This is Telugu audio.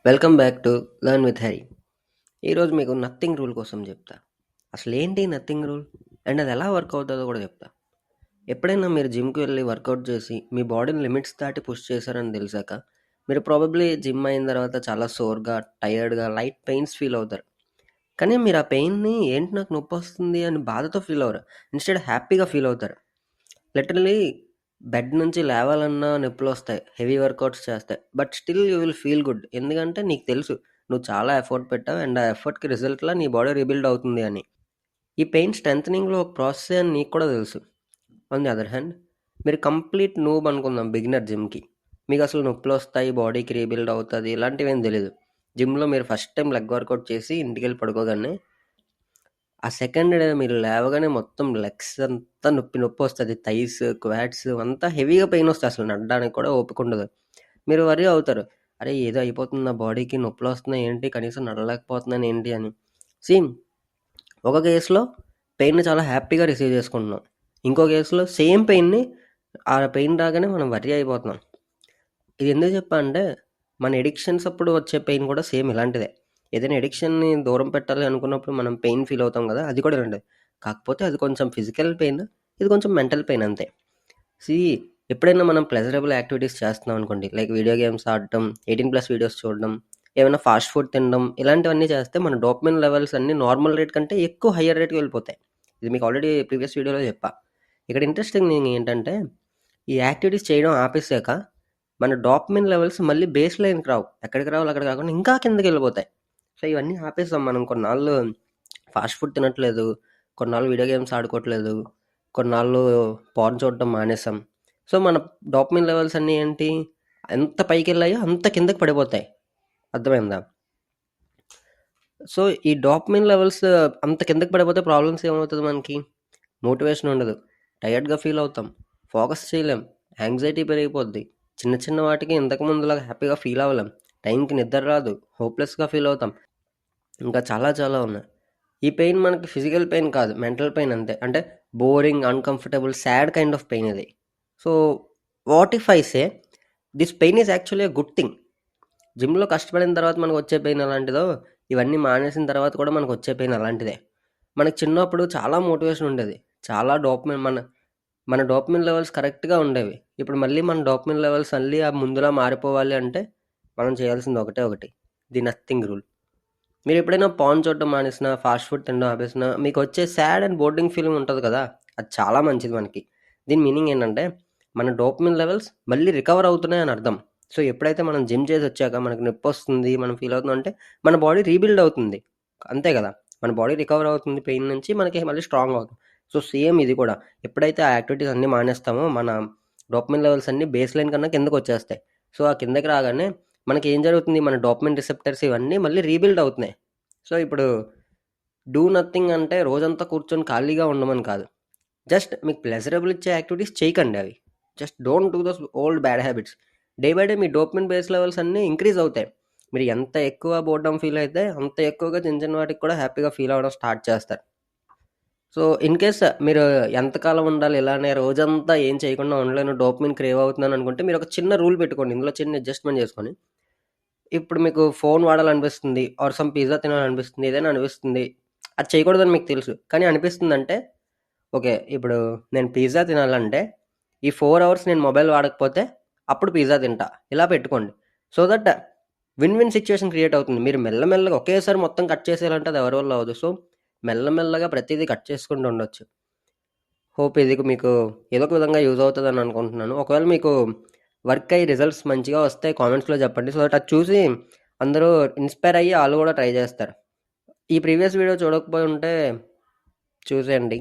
Welcome back to learn with Harry. ఈరోజు మీకు నథింగ్ రూల్ కోసం చెప్తా. అసలు ఏంటి నథింగ్ రూల్ అండ్ అది ఎలా వర్క్ అవుతుందో కూడా చెప్తా. ఎప్పుడైనా మీరు జిమ్కి వెళ్ళి వర్కౌట్ చేసి మీ బాడీని లిమిట్స్ దాటి పుష్ చేశారని తెలిసాక మీరు ప్రాబబ్లీ జిమ్ అయిన తర్వాత చాలా సోర్గా, టైర్డ్గా, లైట్ పెయిన్స్ ఫీల్ అవుతారు. కానీ మీరు ఆ పెయిన్ని ఏంటి నాకు నొప్పి వస్తుంది అని బాధతో ఫీల్ అవ్వరు. ఇన్స్టెడ్ హ్యాపీగా ఫీల్ అవుతారు. లిటరలీ బెడ్ నుంచి లేవాలన్నా నొప్పులొస్తాయి. హెవీ వర్కౌట్స్ చేస్తే. But still you will feel good. ఎందుకంటే నీకు తెలుసు నువ్వు చాలా ఎఫర్ట్ పెట్టావు అండ్ ఆ ఎఫర్ట్‌కి రిజల్ట్‌లా నీ బాడీ రీబిల్డ్ అవుతుంది అని. ఈ పెయిన్ స్ట్రెంథెనింగ్‌లో ఒక ప్రాసెసే అని నీకు కూడా తెలుసు. ఆన్ ది అదర్ హ్యాండ్ మీరు కంప్లీట్ నూబ్ అనుకుందాం బిగినర్ జిమ్‌కి. మీకసలు నొప్పులొస్తాయి, బాడీకి రీబిల్డ్ అవుతది ఇలాంటివేం తెలీదు. జిమ్‌లో మీరు ఫస్ట్ టైమ్ లెగ్ వర్కౌట్ చేసి ఇంటికెళ్ళి పడుకోగానే ఆ సెకండ్ డే మీరు లేవగానే మొత్తం లెగ్స్ అంతా నొప్పొస్తది. థైస్, క్వాడ్స్ అంతా హెవీగా పెయినొస్తది. అసలు నడడానికి కూడా ఓపికుండదు. మీరు వర్రీ అవుతారు. అరే! ఏదో అయిపోతుంది నా బాడీకి నొప్పులొస్తున్నాయి ఏంటి? కనీసం నడవలేకపోతున్నాను ఏంటి అని. సీ ఒక కేస్‌లో పెయిన్‌ని చాలా హ్యాపీగా రిసీవ్ చేసుకుంటున్నాం. ఇంకో కేస్‌లో సేమ్ పెయిన్‌ని ఆ పెయిన్ రాగానే మనం వర్రీ అయిపోతున్నాం. ఇది ఎందుకు చెప్పా అంటే మన ఎడిక్షన్స్ అప్పుడు వచ్చే పెయిన్ కూడా సేమ్ ఇలాంటిదే. ఏదైనా ఎడిక్షన్‌ని దూరం పెట్టాలి అనుకున్నప్పుడు మనం పెయిన్ ఫీల్ అవుతాం కదా! అది కూడా ఇలాంటిదే. కాకపోతే అది కొంచెం ఫిజికల్ పెయిన్, ఇది కొంచెం మెంటల్ పెయిన్ అంతే. సీ ఎప్పుడైనా మనం ప్లెజరబుల్ యాక్టివిటీస్ చేస్తున్నాం అనుకోండి, లైక్ వీడియో గేమ్స్ ఆడటం, 18+ వీడియోస్ చూడడం, ఏమైనా ఫాస్ట్ ఫుడ్ తినడం, ఇలాంటివన్నీ చేస్తే మన డోపమైన్ లెవెల్స్ అన్నీ నార్మల్ రేట్ కంటే ఎక్కువ హయ్యర్ రేట్‌కి వెళ్ళిపోతాయి. ఇది మీకు ఆల్రెడీ ప్రీవియస్ వీడియోలో చెప్పా. ఇక్కడ ఇంట్రెస్టింగ్ థింగ్ ఏంటంటే ఈ యాక్టివిటీస్ చేయడం ఆపేసాక మన డోపమైన్ లెవెల్స్ మళ్ళీ బేస్ లైన్‌కి రావు. ఎక్కడికి రావాలో అక్కడ కాకుండా ఇంకా కిందకెళ్ళిపోతాయి. సో, ఇవన్నీ ఆపేసాం మనం కొన్నాళ్ళు ఫాస్ట్ ఫుడ్ తినట్లేదు, కొన్నాళ్ళు వీడియో గేమ్స్ ఆడుకోవట్లేదు, కొన్నాళ్ళు పోర్న్ చూడటం మానేసాం. సో, మన డోపమైన్ లెవెల్స్ అన్నీ ఏంటి? ఎంత పైకెళ్ళాయో అంత కిందకి పడిపోతాయి. అర్థమైందా? సో, ఈ డోపమైన్ లెవెల్స్ అంత కిందకి పడిపోతే ప్రాబ్లమ్స్ ఏమవుతది మనకి? మోటివేషన్ ఉండదు. టయర్డ్‌గా ఫీల్ అవుతాం. ఫోకస్ చేయలేం. యాంగ్జైటీ పెరిగిపోద్ది. చిన్న చిన్న వాటికి ఇంతకు ముందులాగా హ్యాపీగా ఫీల్ అవ్వలేం. టైంకి నిద్ర రాదు. హోప్‌లెస్‌గా ఫీల్ అవుతాం. ఇంకా చాలా చాలా ఉన్నాయి. ఈ పెయిన్ మనకి ఫిజికల్ పెయిన్ కాదు. మెంటల్ పెయిన్ అంతే. అంటే boring, uncomfortable, sad kind of pain ఇది. So, what if I say this pain is actually a good thing. జిమ్‌లో కష్టపడిన తర్వాత మనకొచ్చే పెయిన్ ఎలాంటిదో, ఇవన్నీ మానేసిన తర్వాత కూడా మనకొచ్చే పెయిన్ అలాంటిదే. మనకు చిన్నప్పుడు చాలా మోటివేషన్ ఉండేది. చాలా డోపమైన్ మన డోపమైన్ లెవెల్స్ కరెక్ట్‌గా ఉండేవి. ఇప్పుడు మళ్ళీ మన డోపమైన్ లెవెల్స్ మళ్ళీ ఆ ముందులా మారిపోవాలి అంటే మనం చేయాల్సింది ఒకటే ఒకటి. The nothing rule. మీరెప్పుడైనా పార్న్ చూడడం మానేసినా, ఫాస్ట్ ఫుడ్ తినడం ఆపేసినా మీకొచ్చే సాడ్ అండ్ బోర్డింగ్ ఫీలింగ్ ఉంటది కదా! అది చాలా మంచిది మనకి. దీని మీనింగ్ ఏంటంటే మన డోపమైన్ లెవెల్స్ మళ్ళీ రికవర్ అవుతున్నాయని అర్థం. సో, ఎప్పుడైతే మనం జిమ్ చేసొచ్చాక మనకు నొప్పొస్తుంది, మనం ఫీల్ అవుతున్నాం అంటే మన బాడీ రీబిల్డ్ అవుతుంది. అంతే కదా! మన బాడీ రికవర్ అవుతుంది పెయిన్ నుంచి, మనకి మళ్ళీ స్ట్రాంగ్ అవుతుంది. సో, సేమ్ ఇది కూడా. ఎప్పుడైతే ఆ యాక్టివిటీస్ అన్నీ మానేస్తామో మన డోపమైన్ లెవెల్స్ అన్నీ బేస్ లైన్ కన్నా కిందకొచ్చేస్తాయి. సో, ఆ కిందకి రాగానే మనకేం జరుగుతుంది? మన డోపమైన్ రిసెప్టర్స్ ఇవన్నీ మళ్ళీ రీబిల్డ్ అవుతున్నాయి. సో, ఇప్పుడు డూ నథింగ్ అంటే రోజంతా కూర్చొని ఖాళీగా ఉండమని కాదు. జస్ట్ మీకు ప్లెజరబుల్ ఇచ్చే యాక్టివిటీస్ చేయకండి అవి. Just don't do those old bad habits. Day by day me dopamine base levels అన్నీ ఇంక్రీజ్ అవుతాయి. మీరు ఎంత ఎక్కువ బోర్డమ్ ఫీల్ అయితే అంత ఎక్కువగా చిన్న చిన్న వాటికి కూడా హ్యాపీగా ఫీల్ అవ్వడం స్టార్ట్ చేస్తారు. సో, ఇన్ కేస్ మీరు ఎంతకాలం ఉండాలి ఇలానే రోజంతా ఏం చేయకుండా ఉండలేను, డోపమైన్ క్రేవ్ అవుతున్నాను అనుకుంటే మీరు ఒక చిన్న రూల్ పెట్టుకోండి. ఇందులో చిన్న అడ్జస్ట్‌మెంట్ చేసుకొని. ఇప్పుడు మీకు ఫోన్ వాడాలనిపిస్తుంది ఆర్ సమ్ పిజ్జా తినాలనిపిస్తుంది. ఏదైనా అనిపిస్తుంది. అది చేయకూడదని మీకు తెలుసు. కానీ అనిపిస్తుందంటే ఓకే. ఇప్పుడు నేను పిజ్జా తినాలంటే ఈ 4 అవర్స్ నేను మొబైల్ వాడకపోతే అప్పుడు పిజ్జా తింటా. ఇలా పెట్టుకోండి. So that win win situation create అవుతుంది. మీరు మెల్లమెల్లగా ఒకేసారి మొత్తం కట్ చేసేయాలంటే అది ఎవరి వల్ల అవ్వదు. సో, మెల్లమెల్లగా ప్రతీదీ కట్ చేసుకుంటూ ఉండొచ్చు. హోప్ ఇది మీకు ఏదో ఒక విధంగా యూజ్ అవుతదని అనుకుంటున్నాను. ఒకవేళ మీకు వర్క్ అయ్యి రిజల్ట్స్ మంచిగా వస్తే కామెంట్స్‌లో చెప్పండి. సో దట్ అది చూసి అందరూ ఇన్‌స్పైర్ అయ్యి ఆళ్ళు కూడా ట్రై చేస్తారు. ఈ ప్రీవియస్ వీడియో చూడకపోయి ఉంటే చూసేయండి.